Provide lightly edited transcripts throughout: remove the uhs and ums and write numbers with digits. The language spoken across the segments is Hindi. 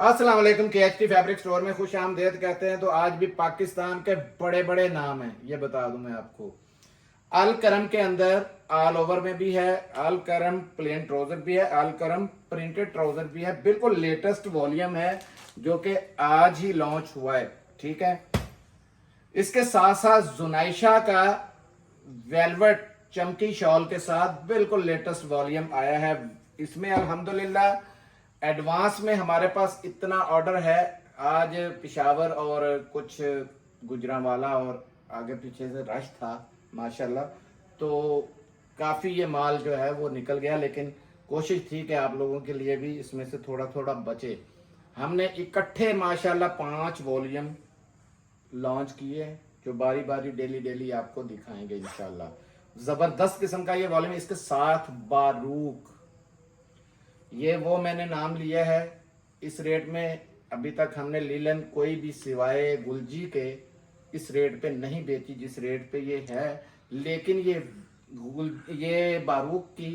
अस्सलाम वालेकुम। KHT फैब्रिक स्टोर में खुश आमदेद कहते हैं। तो आज भी पाकिस्तान के बड़े बड़े नाम हैं, ये बता दूं मैं आपको। अल करम के अंदर ऑल ओवर में भी है, अल करम प्लेन ट्राउजर भी है, अल करम प्रिंटेड ट्राउजर भी है। बिल्कुल लेटेस्ट वॉल्यूम है जो कि आज ही लॉन्च हुआ है। ठीक है, इसके साथ साथ जुनाइशा का वेलवेट चमकी शॉल के साथ बिल्कुल लेटेस्ट वॉल्यूम आया है। इसमें अल्हम्दुलिल्लाह एडवांस में हमारे पास इतना ऑर्डर है। आज पिशावर और कुछ गुजरांवाला और आगे पीछे से रश था माशाल्लाह, तो काफ़ी ये माल जो है वो निकल गया। लेकिन कोशिश थी कि आप लोगों के लिए भी इसमें से थोड़ा थोड़ा बचे। हमने इकट्ठे माशाल्लाह 5 वॉल्यूम लॉन्च किए जो बारी बारी डेली डेली आपको दिखाएंगे इंशाल्लाह। जबरदस्त किस्म का ये वॉल्यूम, इसके साथ बारूक, ये वो मैंने नाम लिया है। इस रेट में अभी तक हमने लीलन कोई भी सिवाय गुलजी के इस रेट पे नहीं बेची जिस रेट पे ये है। लेकिन ये बारूक की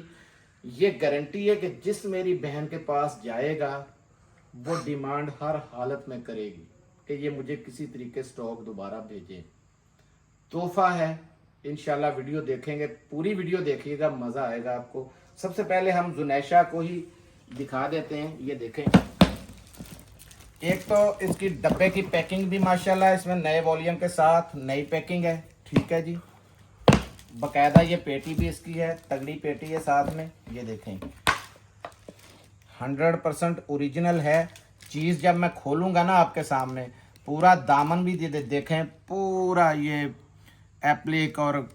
ये गारंटी है कि जिस मेरी बहन के पास जाएगा वो डिमांड हर हालत में करेगी कि ये मुझे किसी तरीके स्टॉक दोबारा भेजे। तोहफा है इंशाल्लाह। वीडियो देखेंगे, पूरी वीडियो देखिएगा, मजा आएगा आपको। सबसे पहले हम जुनैशा को ही दिखा देते हैं। ये देखें, एक तो इसकी डब्बे की पैकिंग भी माशाल्लाह इसमें नए वॉल्यूम के साथ नई पैकिंग है। ठीक है जी, बकायदा ये पेटी भी इसकी है, तगड़ी पेटी है साथ में। ये देखें 100% ओरिजिनल है चीज़। जब मैं खोलूंगा ना आपके सामने, पूरा दामन भी देखें, पूरा ये एप्लिक और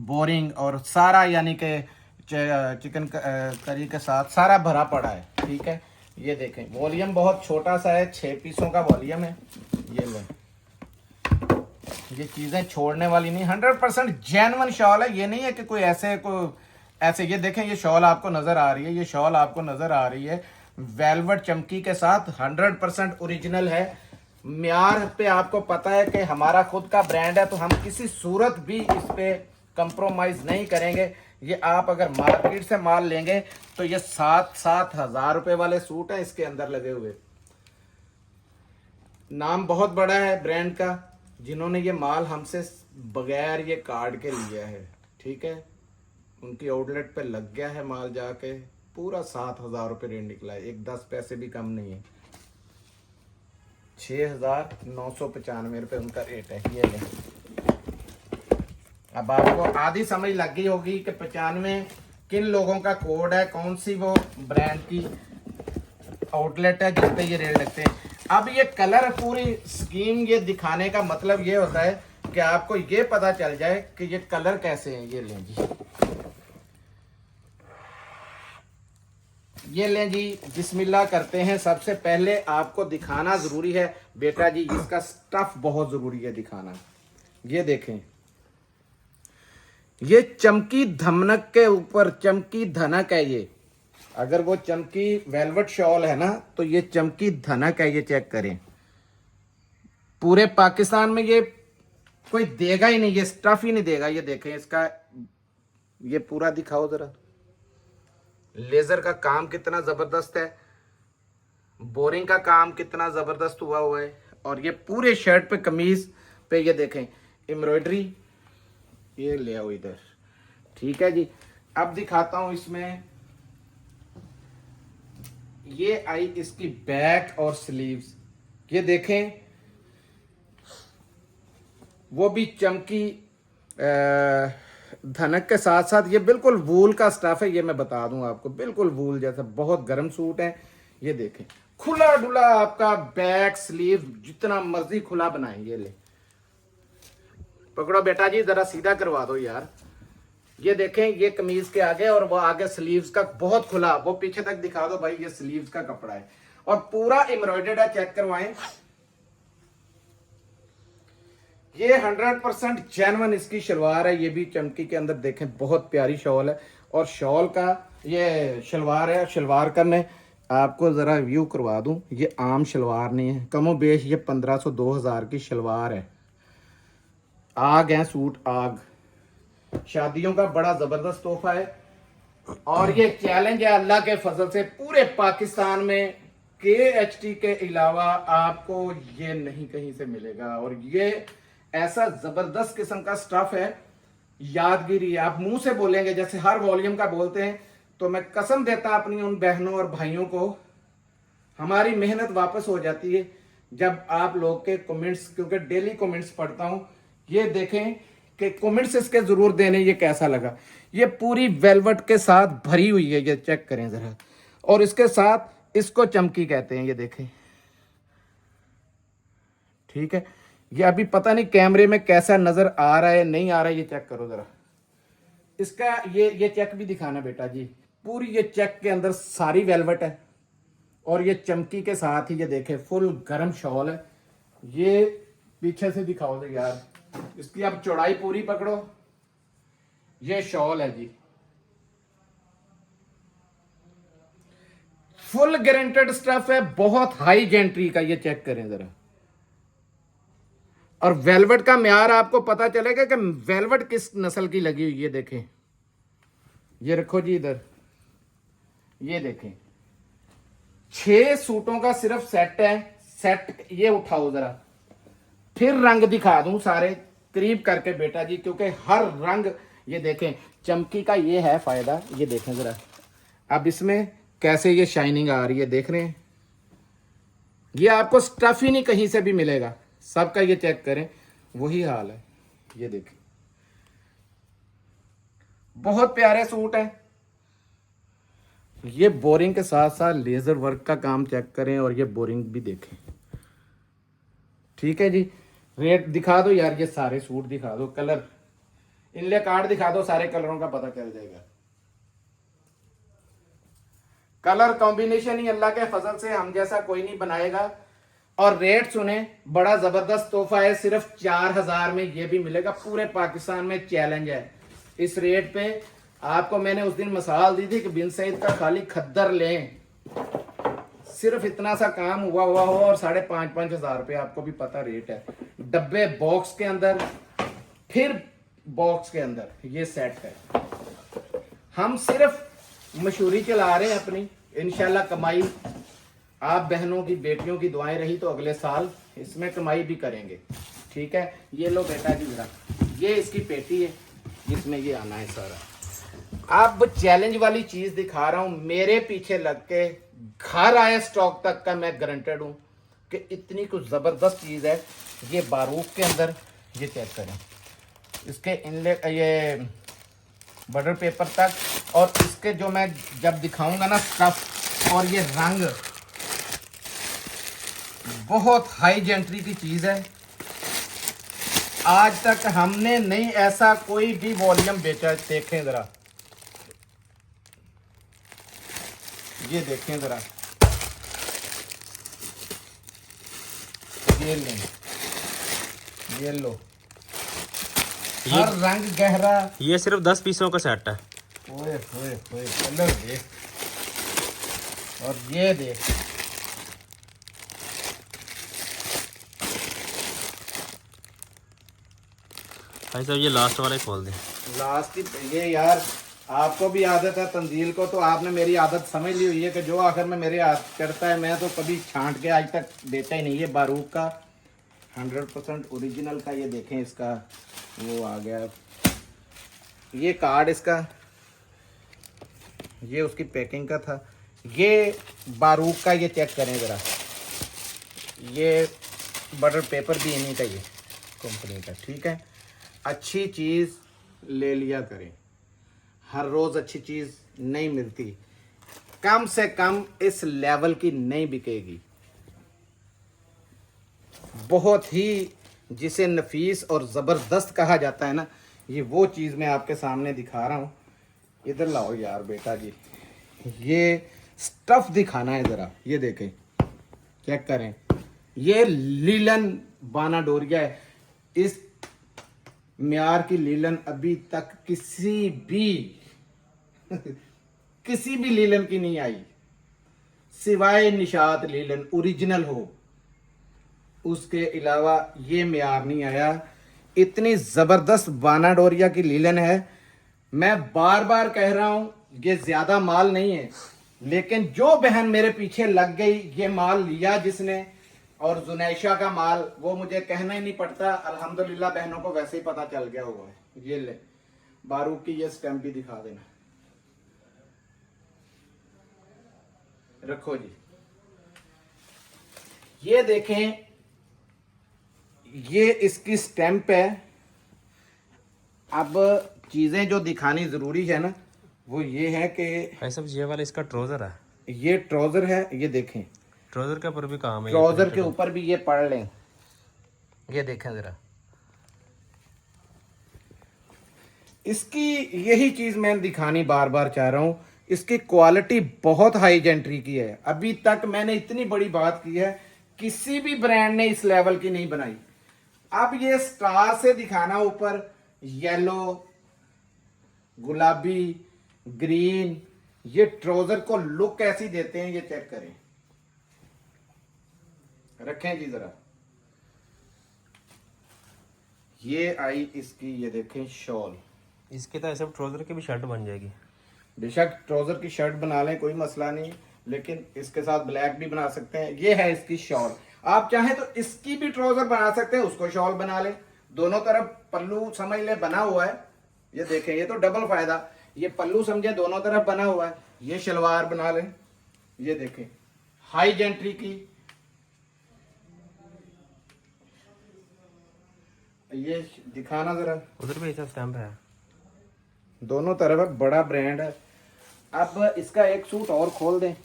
बोरिंग और सारा यानी कि चिकन करी के साथ सारा भरा पड़ा है। ठीक है, ये देखें वॉल्यूम बहुत छोटा सा है, 6 पीसों का वॉल्यूम है। ये लें, ये चीज़ें छोड़ने वाली नहीं, 100% जेन्युइन शॉल है। ये नहीं है कि कोई ऐसे ये देखें, ये शॉल आपको नजर आ रही है, ये शॉल आपको नजर आ रही है वेलवेट चमकी के साथ, 100% ओरिजिनल है। म्यार पे आपको पता है कि हमारा खुद का ब्रांड है, तो हम किसी सूरत भी इस पे कंप्रोमाइज नहीं करेंगे। ये आप अगर मार्केट से माल लेंगे तो ये 7-7 हजार रुपए वाले सूट है इसके अंदर लगे हुए। नाम बहुत बड़ा है ब्रांड का, जिन्होंने ये माल हमसे बगैर ये कार्ड के लिया है। ठीक है, उनकी आउटलेट पे लग गया है माल, जाके पूरा 7,000 रुपये रेट निकला है। एक 10 पैसे भी कम नहीं है, 6,995 रुपये उनका रेट है। ये ले, अब आपको आधी समझ लग गई होगी कि 95 किन लोगों का कोड है, कौन सी वो ब्रांड की आउटलेट है जिस पे ये रेट लगते हैं। अब ये कलर पूरी स्कीम ये दिखाने का मतलब ये होता है कि आपको ये पता चल जाए कि ये कलर कैसे हैं। ये लें जी, ये लें जी, बिस्मिल्लाह करते हैं। सबसे पहले आपको दिखाना जरूरी है बेटा जी, इसका स्टफ बहुत जरूरी है दिखाना। ये देखें, ये चमकी धमनक के ऊपर चमकी धनक है। ये अगर वो चमकी वेलवेट शॉल है ना, तो ये चमकी धनक है। ये चेक करें, पूरे पाकिस्तान में ये कोई देगा ही नहीं, ये स्टफ ही नहीं देगा। ये देखें इसका, ये पूरा दिखाओ जरा, लेजर का काम कितना जबरदस्त है, बोरिंग का काम कितना जबरदस्त हुआ है। और ये पूरे शर्ट पे कमीज पे ये देखें एम्ब्रॉयडरी। ये ले आओ इधर। ठीक है जी, अब दिखाता हूं इसमें। ये आई इसकी बैक और स्लीव्स, ये देखें, वो भी चमकी धनक के साथ साथ ये बिल्कुल वूल का स्टफ है। ये मैं बता दूं आपको, बिल्कुल वूल जैसा, बहुत गर्म सूट है। ये देखें खुला डुला आपका बैक स्लीव, जितना मर्जी खुला बनाए। ये ले, पकड़ो बेटा जी, जरा सीधा करवा दो यार। ये देखें, ये कमीज के आगे और वो आगे स्लीव्स का बहुत खुला, वो पीछे तक दिखा दो भाई। ये स्लीव्स का कपड़ा है और पूरा एम्ब्रॉयडर्ड है, चेक करवाएं। ये 100% जेन्युइन इसकी शलवार है। ये भी चमकी के अंदर देखें, बहुत प्यारी शॉल है। और शॉल का ये शलवार है, शलवार का मैं आपको जरा व्यू करवा दूं। ये आम शलवार नहीं है, कमो बेश ये 1500-2000 की शलवार है। आग है सूट, आग। शादियों का बड़ा जबरदस्त तोहफा है। और ये चैलेंज है अल्लाह के फजल से, पूरे पाकिस्तान में KHT के अलावा आपको ये नहीं कहीं से मिलेगा। और ये ऐसा जबरदस्त किस्म का स्टफ है, यादगिरी है। आप मुंह से बोलेंगे जैसे हर वॉल्यूम का बोलते हैं, तो मैं कसम देता अपनी उन बहनों और भाइयों को, हमारी मेहनत वापस हो जाती है जब आप लोग के कमेंट्स, क्योंकि डेली कमेंट्स पढ़ता हूं। ये देखें कि कमेंट्स इसके जरूर देने, ये कैसा लगा। ये पूरी वेलवेट के साथ भरी हुई है, ये चेक करें जरा। और इसके साथ इसको चमकी कहते हैं, ये देखें, ठीक है। ये अभी पता नहीं कैमरे में कैसा नजर आ रहा है, नहीं आ रहा है, ये चेक करो जरा। इसका ये चेक भी दिखाना बेटा जी। पूरी ये चेक के अंदर सारी वेलवेट है और ये चमकी के साथ ही ये देखें फुल गर्म शॉल है। ये पीछे से दिखाओ दे यार, इसकी आप चौड़ाई पूरी पकड़ो। ये शॉल है जी, फुल गारंटेड स्टफ है, बहुत हाई जेंट्री का। ये चेक करें जरा। और वेलवेट का म्यार आपको पता चलेगा कि वेलवेट किस नस्ल की लगी हुई है। देखें, ये रखो जी इधर, ये देखें 6 सूटों का सिर्फ सेट है। सेट ये उठाओ जरा, फिर रंग दिखा दूं सारे करीब करके बेटा जी, क्योंकि हर रंग, ये देखें चमकी का ये है फायदा। ये देखें जरा, अब इसमें कैसे ये शाइनिंग आ रही है, देख रहे हैं। ये आपको स्टफ ही नहीं कहीं से भी मिलेगा, सबका ये चेक करें, वही हाल है। ये देखें, बहुत प्यारे सूट है। ये बोरिंग के साथ साथ लेजर वर्क का काम चेक करें, और ये बोरिंग भी देखें, ठीक है जी। रेट दिखा दो यार, ये सारे सूट दिखा दो, कलर इनले कार्ड दिखा दो, सारे कलरों का पता चल जाएगा। कलर कॉम्बिनेशन ही अल्लाह के फजल से हम जैसा कोई नहीं बनाएगा। और रेट सुने, बड़ा जबरदस्त तोहफा है, सिर्फ 4000 में ये भी मिलेगा। पूरे पाकिस्तान में चैलेंज है इस रेट पे। आपको मैंने उस दिन मिसाल दी थी कि बिन सईद का खाली खद्दर लें, सिर्फ इतना सा काम हुआ हो और 5,500 रुपये, आपको भी पता रेट है। डब्बे बॉक्स के अंदर, फिर बॉक्स के अंदर ये सेट है। हम सिर्फ मशहूरी चला रहे हैं अपनी, इंशाल्लाह कमाई आप बहनों की, बेटियों की दुआएं रही तो अगले साल इसमें कमाई भी करेंगे, ठीक है। ये लो बेटा जी जरा, ये इसकी पेटी है, जिसमें ये आना है सारा। अब चैलेंज वाली चीज दिखा रहा हूं, मेरे पीछे लग के घर आए स्टॉक तक का मैं गारंटेड हूं कि इतनी कुछ जबरदस्त चीज है। ये बारूद के अंदर, ये चेक करें, इसके इनले, ये बटर पेपर तक, और इसके जो मैं जब दिखाऊंगा ना स्टफ, और ये रंग बहुत हाई जेंट्री की चीज है। आज तक हमने नहीं ऐसा कोई भी वॉल्यूम बेचा। देखें जरा, ये देखें जरा, ये लें, ये लो, हर रंग गहरा। ये सिर्फ 10 पीसों का सेट है। ओए ओए ओए, कलर देख, और ये देख, भाई साहब ये लास्ट वाला खोल दें। लास्ट ही ये यार, आपको भी आदत है तंजील को, तो आपने मेरी आदत समझ ली हुई है कि जो आखिर में मेरे हाथ करता है, मैं तो कभी छांट के आज तक देता ही नहीं। ये बारूद का 100% ओरिजिनल का, ये देखें इसका वो आ गया, ये कार्ड इसका, ये उसकी पैकिंग का था। ये बारूद का, ये चेक करें ज़रा, ये बटर पेपर भी इन्हीं का, ये कंपनी का, ठीक है। अच्छी चीज़ ले लिया करें, हर रोज़ अच्छी चीज़ नहीं मिलती, कम से कम इस लेवल की नहीं बिकेगी। बहुत ही जिसे नफीस और ज़बरदस्त कहा जाता है ना, ये वो चीज़ मैं आपके सामने दिखा रहा हूँ। इधर लाओ यार बेटा जी, ये स्टफ़ दिखाना है ज़रा, ये देखें, चेक करें। ये लीलन बाना डोरिया है। इस म्यार की लीलन अभी तक किसी भी लीलन की नहीं आई, सिवाय निशात लीलन ओरिजिनल हो, उसके अलावा ये म्यार नहीं आया। इतनी जबरदस्त बाना डोरिया की लीलन है। मैं बार बार कह रहा हूं, ये ज्यादा माल नहीं है, लेकिन जो बहन मेरे पीछे लग गई, ये माल लिया जिसने, और जुनैशा का माल, वो मुझे कहना ही नहीं पड़ता, अल्हम्दुलिल्लाह बहनों को वैसे ही पता चल गया होगा। ये ले बारूक की ये स्टैम्प भी दिखा देना, रखो जी। ये देखें, ये इसकी स्टैम्प है। अब चीजें जो दिखानी जरूरी है ना, वो ये है कि भाई साहब ये वाला इसका ट्राउजर है, ये ट्राउजर है, ये देखें, ट्राउजर के ऊपर भी काम है, ट्राउजर के ऊपर भी ये पढ़ लें, ये देखें जरा। इसकी यही चीज मैं दिखानी बार बार चाह रहा हूं, इसकी क्वालिटी बहुत हाई जेंट्री की है। अभी तक मैंने इतनी बड़ी बात की है, किसी भी ब्रांड ने इस लेवल की नहीं बनाई। अब ये स्टार से दिखाना ऊपर, येलो, गुलाबी, ग्रीन, ये ट्राउजर को लुक कैसी देते हैं ये चेक करें। रखें जी जरा। ये आई इसकी, ये देखें शॉल। इसके तो ऐसे ट्राउजर की भी शर्ट बन जाएगी। बेशक ट्राउजर की शर्ट बना लें, कोई मसला नहीं, लेकिन इसके साथ ब्लैक भी बना सकते हैं। ये है इसकी शॉल। आप चाहें तो इसकी भी ट्राउजर बना सकते हैं, उसको शॉल बना लें। दोनों तरफ पल्लू समझ ले बना हुआ है। ये देखें, ये तो डबल फायदा, ये पल्लू समझे दोनों तरफ बना हुआ है। ये शलवार बना लें, ये देखें हाई जेंट्री की। ये दिखाना जरा, उधर भी ऐसा स्टैम्प है, दोनों तरफ है, बड़ा ब्रांड है। अब इसका एक सूट और खोल दें।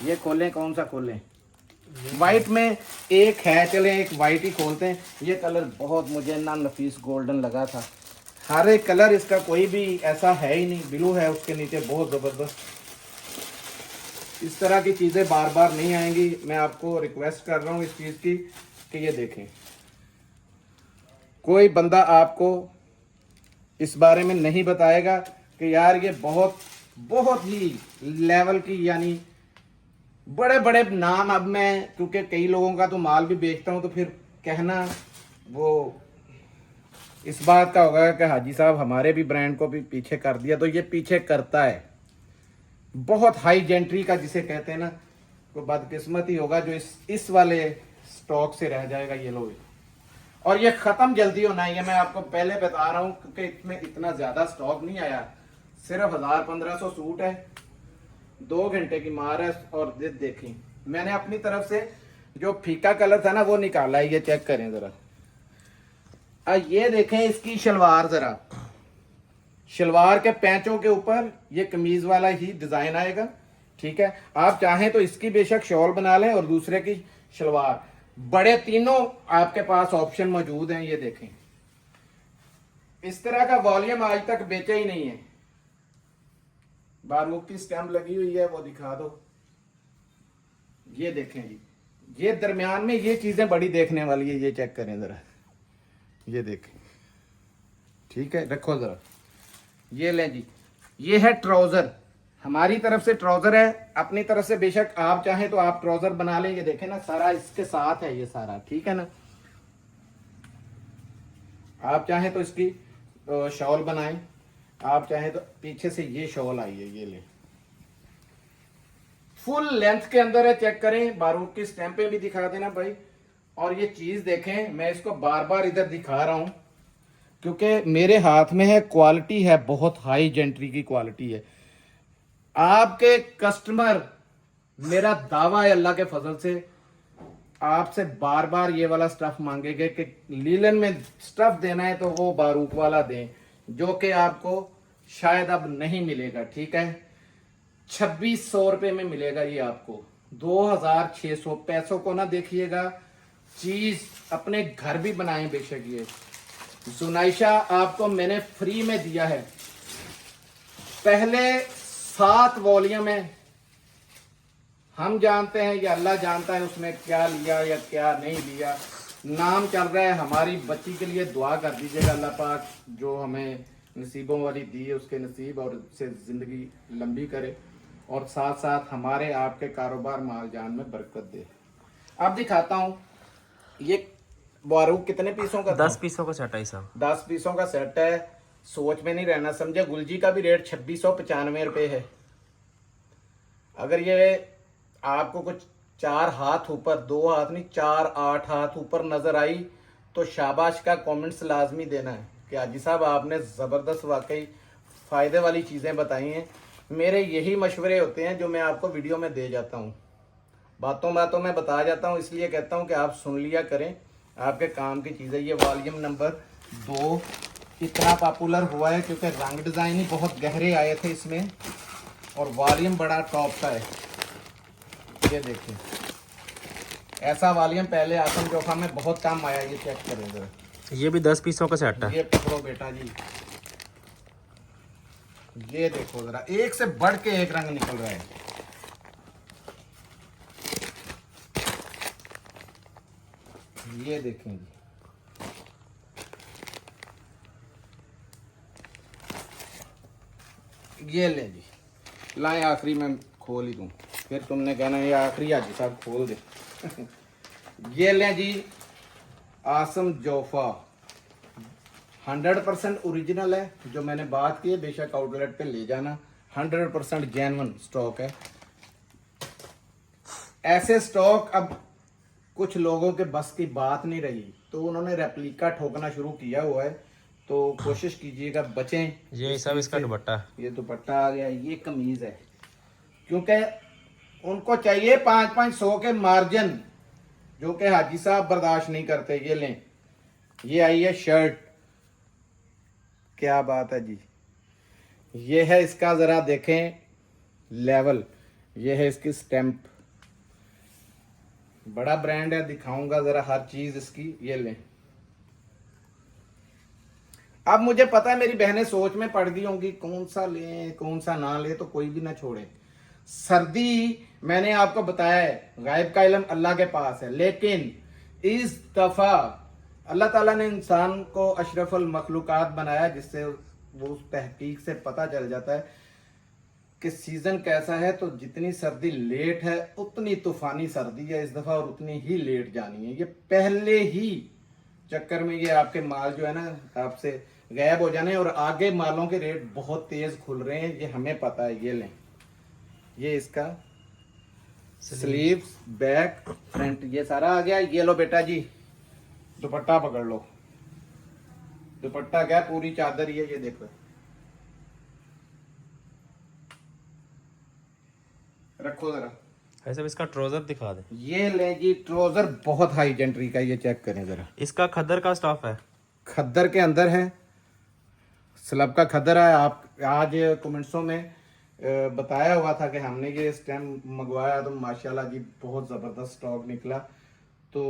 ये खोलें, कौन सा खोलें? वाइट में एक है, चले एक वाइट ही खोलते हैं। ये कलर बहुत मुझे ना नफीस गोल्डन लगा था। हर एक कलर इसका कोई भी ऐसा है ही नहीं। ब्लू है उसके नीचे, बहुत जबरदस्त। इस तरह की चीजें बार बार नहीं आएंगी। मैं आपको रिक्वेस्ट कर रहा हूँ इस चीज की कि ये देखें। कोई बंदा आपको इस बारे में नहीं बताएगा कि यार ये बहुत बहुत ही लेवल की, यानी बड़े बड़े नाम। अब मैं क्योंकि कई लोगों का तो माल भी बेचता हूं, तो फिर कहना वो इस बात का होगा कि हाजी साहब हमारे भी ब्रांड को भी पीछे कर दिया। तो ये पीछे करता है, बहुत हाई जेंट्री का जिसे कहते हैं ना। कोई बदकिस्मत ही होगा जो इस वाले स्टॉक से रह जाएगा। ये लो, और ये खत्म जल्दी होना है, ये मैं आपको पहले बता रहा हूं, क्योंकि इसमें इतना ज्यादा स्टॉक नहीं आया। सिर्फ 1000-1500 सूट है, 2 घंटे की मार है। और देखें, मैंने अपनी तरफ से जो फीका कलर था ना वो निकाला है। ये चेक करें जरा। ये देखें इसकी शलवार जरा। शलवार के पैंचों के ऊपर ये कमीज वाला ही डिजाइन आएगा, ठीक है। आप चाहें तो इसकी बेशक शॉल बना लें और दूसरे की शलवार। बड़े तीनों आपके पास ऑप्शन मौजूद हैं। ये देखें, इस तरह का वॉल्यूम आज तक बेचा ही नहीं है। बारूक की स्टैम्प लगी हुई है, वो दिखा दो। ये देखें जी, ये दरमियान में ये चीजें बड़ी देखने वाली है। ये चेक करें जरा, ये देखें, ठीक है। रखो जरा, ये लें जी, ये है ट्राउजर। हमारी तरफ से ट्राउजर है, अपनी तरफ से बेशक आप चाहें तो आप ट्राउजर बना लें। ये देखें ना, सारा इसके साथ है, ये सारा, ठीक है ना। आप चाहें तो इसकी शॉल बनाएं, आप चाहें तो पीछे से ये शॉल आई है, ये ले, फुल लेंथ के अंदर है। चेक करें, बारूक की स्टैंपें भी दिखा देना भाई। और ये चीज देखें, मैं इसको बार बार इधर दिखा रहा हूं क्योंकि मेरे हाथ में है, क्वालिटी है, बहुत हाई जेंट्री की क्वालिटी है। आपके कस्टमर, मेरा दावा है अल्लाह के फजल से, आपसे बार बार ये वाला स्टफ मांगेंगे कि लीलन में स्टफ देना है तो वो बारूक वाला दें, जो कि आपको शायद अब नहीं मिलेगा, ठीक है। 2600 रुपये में मिलेगा ये आपको, 2600। पैसों को ना देखिएगा, चीज अपने घर भी बनाएं बेशक। ये जुनैशा आपको मैंने फ्री में दिया है। पहले 7 वॉल्यूम है, हम जानते हैं या अल्लाह जानता है उसमें क्या लिया या क्या नहीं लिया। नाम चल रहा है, हमारी बच्ची के लिए दुआ कर दीजिएगा, अल्लाह पाक जो हमें नसीबों वाली दी है उसके नसीब और उससे ज़िंदगी लंबी करे, और साथ साथ हमारे आपके कारोबार माल जान में बरकत दे। अब दिखाता हूँ ये बारूक कितने पीसों का, 10 पीसों का सेट है सब, 10 पीसों का सेट है। सोच में नहीं रहना, समझे। गुलजी का भी रेट 2695 रुपये है। अगर ये आपको कुछ 4 हाथ ऊपर, 2 हाथ नहीं 4 8 हाथ ऊपर नजर आई तो शाबाश का कमेंट्स लाजमी देना है कि हाजी साहब आपने ज़बरदस्त वाकई फ़ायदे वाली चीज़ें बताई हैं। मेरे यही मशवरे होते हैं जो मैं आपको वीडियो में दे जाता हूँ, बातों बातों में बता जाता हूँ, इसलिए कहता हूँ कि आप सुन लिया करें, आपके काम की चीज़ है। ये वॉल्यूम नंबर 2 इतना पॉपुलर हुआ है क्योंकि रंग डिज़ाइन ही बहुत गहरे आए थे इसमें और वॉल्यूम बड़ा टॉप का है। ये देखिए, ऐसा वॉल्यूम पहले आसम जोफा में बहुत कम आया। ये चेक करें जरा, ये भी 10 पीसों का सेट है। ये पकड़ो बेटा जी, ये देखो जरा, एक से बढ़ के एक रंग निकल रहा है। ये देखें जी, ये ले जी, लाए आखिरी में खोल ही दूं, फिर तुमने कहना ये आखिरी हाजी साहब खोल दे। ये ले जी, आसम जोफा 100% ओरिजिनल है। जो मैंने बात की है, बेशक आउटलेट पे ले जाना, 100% जेन्युइन स्टॉक है। ऐसे स्टॉक अब कुछ लोगों के बस की बात नहीं रही तो उन्होंने रेप्लिका ठोकना शुरू किया हुआ है, तो कोशिश कीजिएगा बचें। ये सब इसका दुपट्टा। ये दुपट्टा आ गया, ये कमीज है, क्योंकि उनको चाहिए 5-500 के मार्जिन जो कि हाजी साहब बर्दाश्त नहीं करते। ये लें, ये आई है शर्ट, क्या बात है जी। ये है इसका, जरा देखें लेवल, ये है इसकी स्टैंप, बड़ा ब्रांड है, दिखाऊंगा जरा हर चीज इसकी। ये लें, अब मुझे पता है मेरी बहनें सोच में पड़ गई होंगी कौन सा लें कौन सा ना ले, तो कोई भी ना छोड़े। सर्दी मैंने आपको बताया है गायब का इल्म अल्लाह के पास है, लेकिन इस दफा अल्लाह ताला ने इंसान को अशरफुल मखलूकात बनाया, जिससे वो उस तहकीक से पता चल जाता है कि सीजन कैसा है। तो जितनी सर्दी लेट है उतनी तूफानी सर्दी है इस दफा, और उतनी ही लेट जानी है। ये पहले ही चक्कर में ये आपके माल जो है ना आपसे गायब हो जाने, और आगे मालों के रेट बहुत तेज खुल रहे हैं, ये हमें पता है। ये लें, ये इसका स्लीव्स, बैक, फ्रंट, ये सारा आ गया। ये लो बेटा जी, दुपट्टा पकड़ लो। दुपट्टा क्या, पूरी चादर ये देखो, रखो जरा। ऐसे इसका ट्राउजर दिखा दे। ये ले जी, ट्राउजर बहुत हाई जेंट्री का, ये चेक करें जरा। इसका खद्दर का स्टाफ है, खद्दर के अंदर है, स्लब का खद्दर है। आप आज कमेंट्सों में बताया हुआ था कि हमने ये स्टैम्प मंगवाया तो माशाल्लाह जी बहुत ज़बरदस्त स्टॉक निकला। तो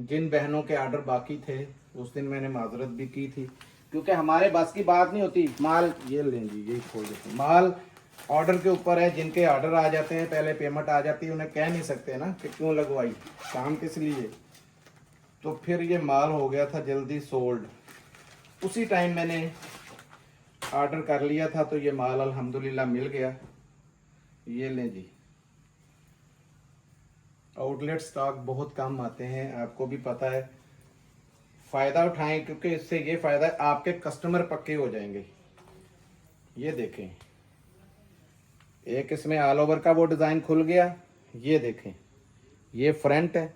जिन बहनों के आर्डर बाकी थे उस दिन मैंने माजरत भी की थी, क्योंकि हमारे बस की बात नहीं होती। माल ये लें जी, यही खोल देते हैं, माल ऑर्डर के ऊपर है। जिनके ऑर्डर आ जाते हैं, पहले पेमेंट आ जाती है, उन्हें कह नहीं सकते ना कि क्यों लगवाई, काम किस लिए। तो फिर ये माल हो गया था जल्दी सोल्ड, उसी टाइम मैंने ऑर्डर कर लिया था, तो ये माल अल्हम्दुलिल्लाह मिल गया। ये लें जी, आउटलेट स्टॉक बहुत कम आते हैं, आपको भी पता है। फ़ायदा उठाएं, क्योंकि इससे ये फ़ायदा है आपके कस्टमर पक्के हो जाएंगे। ये देखें, एक इसमें ऑल ओवर का वो डिज़ाइन खुल गया। ये देखें, ये फ्रंट है,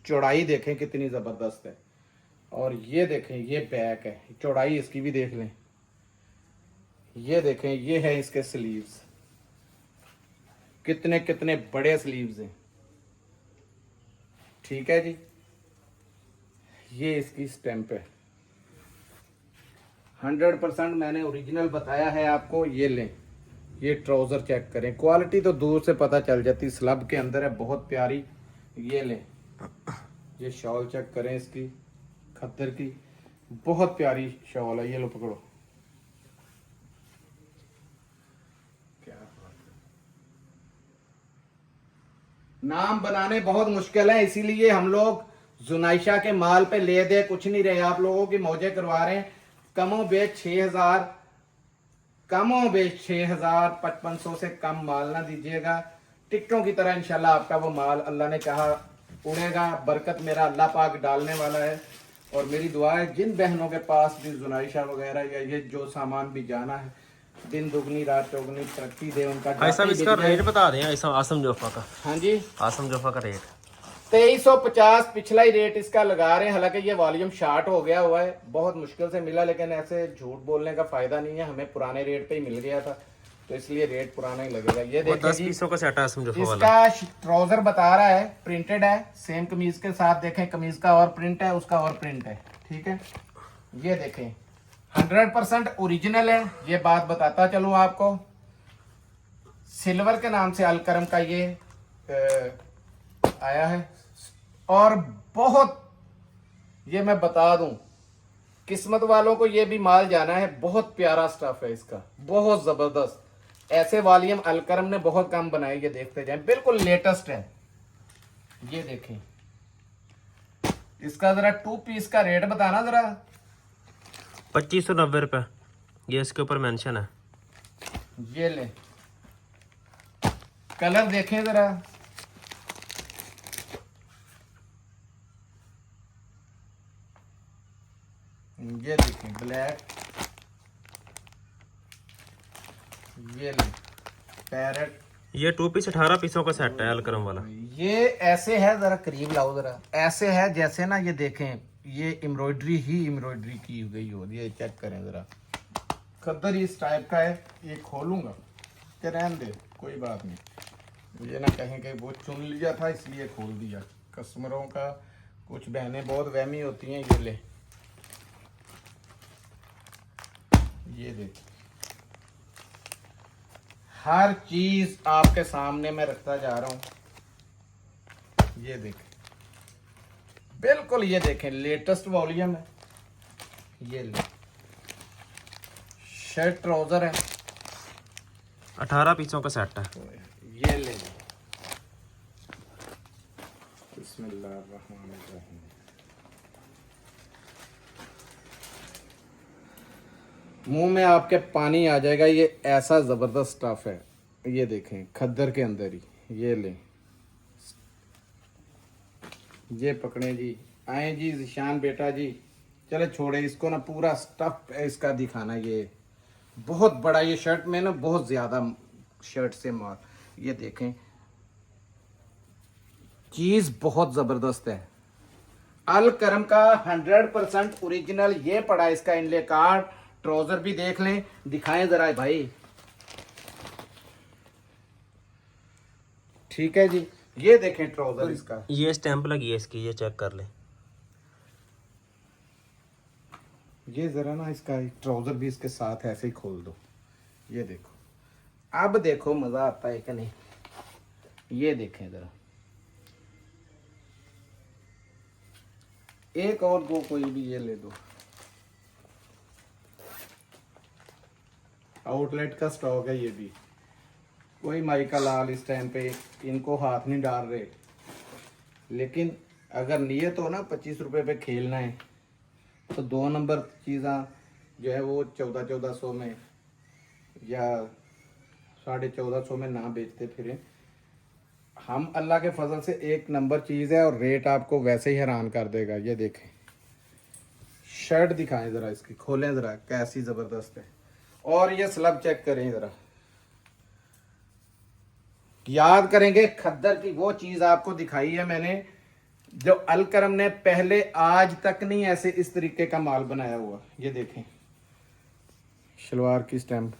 चौड़ाई देखें कितनी ज़बरदस्त है, और ये देखें ये बैक है, चौड़ाई इसकी भी देख लें। ये देखें, ये है इसके स्लीव्स, कितने कितने बड़े स्लीव्स हैं, ठीक है जी। ये इसकी स्टैंप है, 100% मैंने ओरिजिनल बताया है आपको। ये लें, ये ट्राउज़र चेक करें, क्वालिटी तो दूर से पता चल जाती, स्लब के अंदर है, बहुत प्यारी। ये लें, ये शॉल चेक करें इसकी, खद्दर की, बहुत प्यारी शॉल है। ये लो पकड़ो, क्या बात है। नाम बनाने बहुत मुश्किल है, इसीलिए हम लोग जुनाइशा के माल पे ले दे कुछ नहीं रहे, आप लोगों की मौजें करवा रहे हैं। कमो बेच 6000, कमो बेच 6000, 5500 से कम माल ना दीजिएगा। टिकटों की तरह इंशाल्लाह आपका वो माल अल्लाह ने कहा उड़ेगा, बरकत मेरा अल्लाह पाक डालने वाला है। और मेरी दुआ है जिन बहनों के पास भी जुनाइशा वगैरह या ये जो सामान भी जाना है, दिन दुगनी रात चौगनी तरक्की दे उनका। भाई साहब जाते इसका बिक जाए। रेट बता दें ऐसा आसम जोफा का। हाँ जी, आसम जोफा का रेट 2350 पिछला ही रेट इसका लगा रहे हैं। हालांकि ये वॉल्यूम शार्ट हो गया हुआ है, बहुत मुश्किल से मिला, लेकिन ऐसे झूठ बोलने का फायदा नहीं है, हमें पुराने रेट पे ही मिल गया था तो इसलिए रेट पुराना ही लगेगा। ये वो देखिए 10 जी, पीसों का सेट है आसम जोफा वाला। इसका ट्राउजर बता रहा है प्रिंटेड है, सेम कमीज के साथ। देखें कमीज का और प्रिंट है, उसका और प्रिंट है, ठीक है। ये देखें 100% ओरिजिनल है, ये बात बताता चलूं आपको। सिल्वर के नाम से अलकरम का ये आया है, और बहुत, ये मैं बता दूं, किस्मत वालों को ये भी माल जाना है। बहुत प्यारा स्टफ है इसका, बहुत जबरदस्त। ऐसे वॉल्यूम अलकरम ने बहुत कम बनाए, ये देखते जाएं, बिल्कुल लेटेस्ट है। ये देखें, इसका जरा 2 पीस का रेट बताना जरा। 2590 रुपये, ये इसके ऊपर मेंशन है। ये ले, कलर देखें जरा। ये देखें ब्लैक, ये ले पैरेट। ये 2 पीस 18 पीसों का सेट है अलकरम वाला। ये ऐसे है, जरा करीब लाओ जरा, ऐसे है जैसे ना, ये देखें, ये एम्ब्रॉयडरी ही एम्ब्रॉयडरी की गई हो, ये चेक करें जरा। खद्दर इस टाइप का है। ये खोलूंगा कि रहने दे, कोई बात नहीं, ये ना कहें कि वो चुन लिया था इसलिए खोल दिया। कस्टमरों का, कुछ बहनें बहुत वहमी होती हैं। ये ले, ये देख, हर चीज आपके सामने मैं रखता जा रहा हूं। ये देखें, बिल्कुल, ये देखें लेटेस्ट वॉल्यूम है। ये ले, शर्ट ट्राउजर है, 18 पीसों का सेट है। ये ले, बिस्मिल्लाहिर्रहमानिर्रहीम। मुंह में आपके पानी आ जाएगा, ये ऐसा जबरदस्त स्टफ है। ये देखें खद्दर के अंदर ही। ये ले, ये पकड़े जी, आए जी जिशान बेटा जी, चले छोड़े इसको ना, पूरा स्टफ है इसका दिखाना। ये बहुत बड़ा, ये शर्ट में ना बहुत ज्यादा शर्ट से माल। ये देखें, चीज बहुत जबरदस्त है। अल करम का 100% ओरिजिनल। ये पड़ा इसका इनले कार्ड, ट्राउजर भी देख लें, दिखाएं जरा भाई। ठीक है जी, ये देखें ट्राउजर इसका। ये स्टैंप लगी है इसकी, ये चेक कर ले। ये जरा ना इसका ट्राउजर भी इसके साथ ऐसे ही खोल दो। ये देखो, अब देखो मजा आता है कि नहीं। ये देखें जरा, एक और दो कोई भी ये ले दो। आउटलेट का स्टॉक है ये भी। कोई माइका लाल इस टाइम पे इनको हाथ नहीं डाल रहे, लेकिन अगर नियत हो ना 25 रुपए पे खेलना है तो 2 नंबर चीज़ा जो है वो 1400 में या 1450 में ना बेचते फिरें। हम अल्लाह के फजल से 1 नंबर चीज़ है, और रेट आपको वैसे ही हैरान कर देगा। ये देखें, शर्ट दिखाएं ज़रा इसकी, खोलें ज़रा, कैसी ज़बरदस्त है। और ये स्लब चेक करें ज़रा, याद करेंगे खद्दर की वो चीज़ आपको दिखाई है मैंने जो अलकरम ने पहले आज तक नहीं ऐसे इस तरीके का माल बनाया हुआ। ये देखें शलवार की स्टैम्प,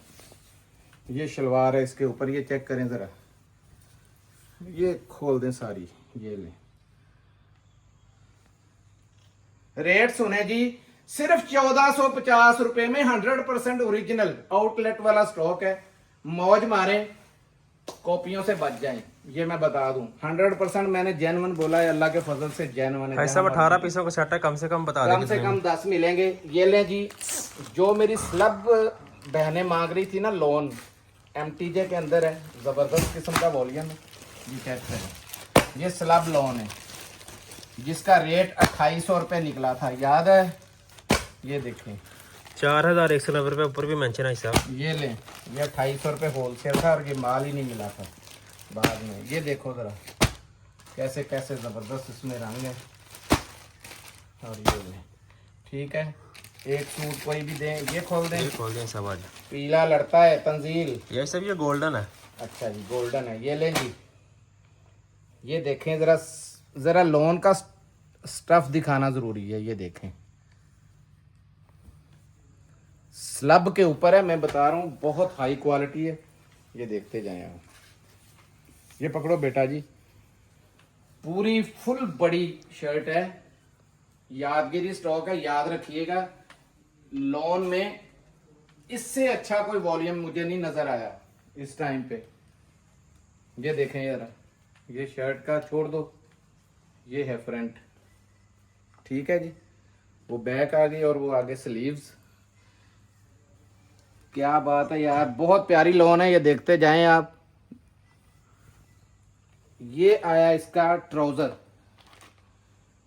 ये शलवार है इसके ऊपर, ये चेक करें ज़रा, ये खोल दें सारी। ये लें, रेट सुने जी, सिर्फ 1450 रुपए में 100% ओरिजिनल आउटलेट वाला स्टॉक है। मौज मारे, कॉपियों से बच जाएं, ये मैं बता दूं। 100% मैंने जेन्युइन बोला है, अल्लाह के फजल से जेन्युइन है। भाई साहब 18 पीसों का सेट है, कम से कम बता दें कम से कम 10 मिलेंगे। ये लें जी, जो मेरी स्लब बहनें मांग रही थी ना, लोन MTJ के अंदर है, जबरदस्त किस्म का वॉल्यूम है। ये चेक करें, ये स्लब लोन है जिसका रेट 2800 रुपये निकला था, याद है। ये देखें 4190 रुपये ऊपर भी मेंशन है साहब। ये लें, ये 2800 रुपये होलसेल था और ये माल ही नहीं मिला था बाद में। ये देखो ज़रा कैसे कैसे ज़बरदस्त इसमें रंग है। और ये लें, ठीक है। एक सूट कोई भी दें, ये खोल दें। ये खोल दें सब आज। पीला लड़ता है तंजील। ये सब ये गोल्डन है। अच्छा जी, गोल्डन है, ये लें जी। ये देखें जरा, जरा लोन का स्टफ दिखाना जरूरी है। ये देखें, स्लब के ऊपर है, मैं बता रहा हूँ बहुत हाई क्वालिटी है। ये देखते जाएं आप। ये पकड़ो बेटा जी, पूरी फुल बड़ी शर्ट है, यादगिरी स्टॉक है, याद रखिएगा। लॉन में इससे अच्छा कोई वॉल्यूम मुझे नहीं नजर आया इस टाइम पे। ये देखें यार, ये शर्ट का छोड़ दो, ये है फ्रंट, ठीक है जी। वो बैक आ गई और वो आगे स्लीव्स। क्या बात है यार, बहुत प्यारी लॉन है। ये देखते जाएं आप। ये आया इसका ट्राउजर,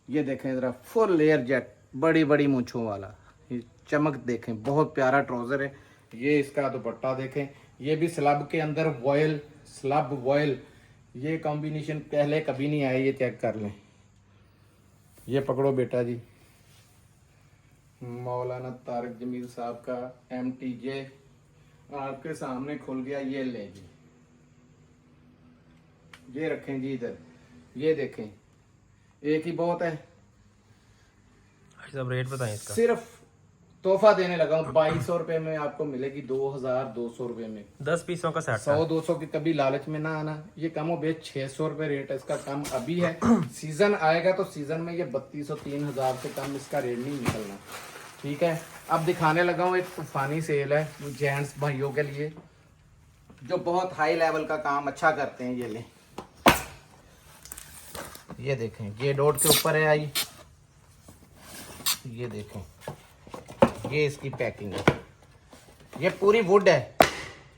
ये देखें जरा, फुल लेयर जैक, बड़ी बड़ी मूंछों वाला। ये चमक देखें, बहुत प्यारा ट्राउजर है। ये इसका दुपट्टा देखें, ये भी स्लब के अंदर वॉयल, स्लब वॉयल, ये कॉम्बिनेशन पहले कभी नहीं आया, ये चेक कर लें। ये पकड़ो बेटा जी, मौलाना तारिक जमील साहब का MTJ आपके सामने खुल गया। ये ले जी, ये रखें जी इधर। ये देखें, एक ही बहुत है। सब रेट बताएं इसका। सिर्फ तोहफा देने लगा हूँ, 2200 रुपए में आपको मिलेगी, 2200 रुपए में। 10 पीसों का सेट है। 100-200 की कभी लालच में ना आना। ये कम हो बेच 600 रुपए रेट है इसका, कम अभी है। सीजन आएगा तो सीजन में ये 3200-3000 से कम इसका रेट नहीं निकलना, ठीक है। अब दिखाने लगा हूँ, एक तूफानी सेल है जेंट्स भाइयों के लिए जो बहुत हाई लेवल का काम अच्छा करते हैं। ये ले, ये देखें, ये डॉट के ऊपर है आई। ये देखें, ये इसकी पैकिंग है, ये पूरी वुड है।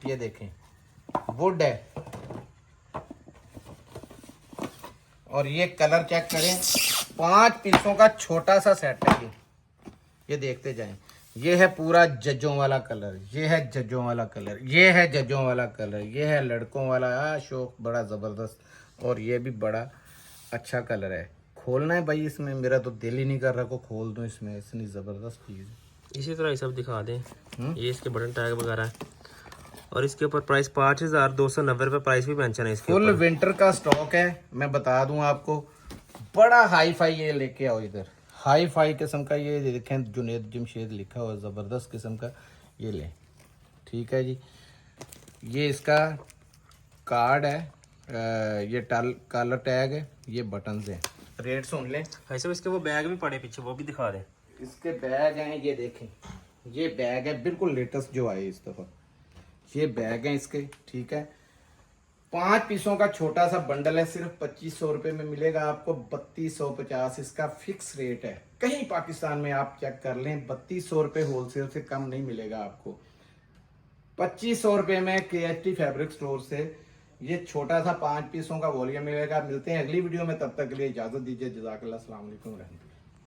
ये देखें, वुड है। और ये कलर चेक करें, 5 पीसों का छोटा सा सेट है ये देखते जाएं। ये है पूरा जजों वाला कलर, ये है जजों वाला कलर, ये है जजों वाला कलर, ये है लड़कों वाला शौक, बड़ा जबरदस्त। और ये भी बड़ा अच्छा कलर है। खोलना है भाई इसमें, मेरा तो दिल ही नहीं कर रहा को खोल दूं इसमें, इतनी जबरदस्त चीज। इसी तरह ये सब दिखा दें। ये इसके बटन टैग वगैरह है और इसके ऊपर प्राइस 5290 रुपये प्राइस भी मेंशन है इसके फुल ऊपर। विंटर का स्टॉक है, मैं बता दूं आपको। बड़ा हाई फाई ये लेके आओ इधर, हाई फाई किस्म का। ये देखें, जुनेद जमशेद लिखा हुआ, जबरदस्त किस्म का। ये ले, ठीक है जी। ये इसका कार्ड है, ये कलर टैग है, ये बटन्स हैं। रेट सुन लें। ऐसे इसके वो बैग भी पड़े पीछे, वो भी दिखा दें। इसके बैग हैं, ये देखें, ये बैग है बिल्कुल लेटेस्ट जो आए इस दफा। ये बैग हैं इसके, ठीक है। 5 पीसों का छोटा सा बंडल है, सिर्फ 2500 रुपए में मिलेगा आपको। 3250 इसका फिक्स रेट है। कहीं पाकिस्तान में आप चेक कर लें, 3200 रुपए होलसेल से कम नहीं मिलेगा आपको। 2500 रुपए में KHT फैब्रिक स्टोर से ये छोटा सा 5 पीसों का वॉल्यूम मिलेगा। मिलते हैं अगली वीडियो में, तब तक के लिए इजाजत दीजिए। जज़ाकल्लाह, अस्सलाम वालेकुम।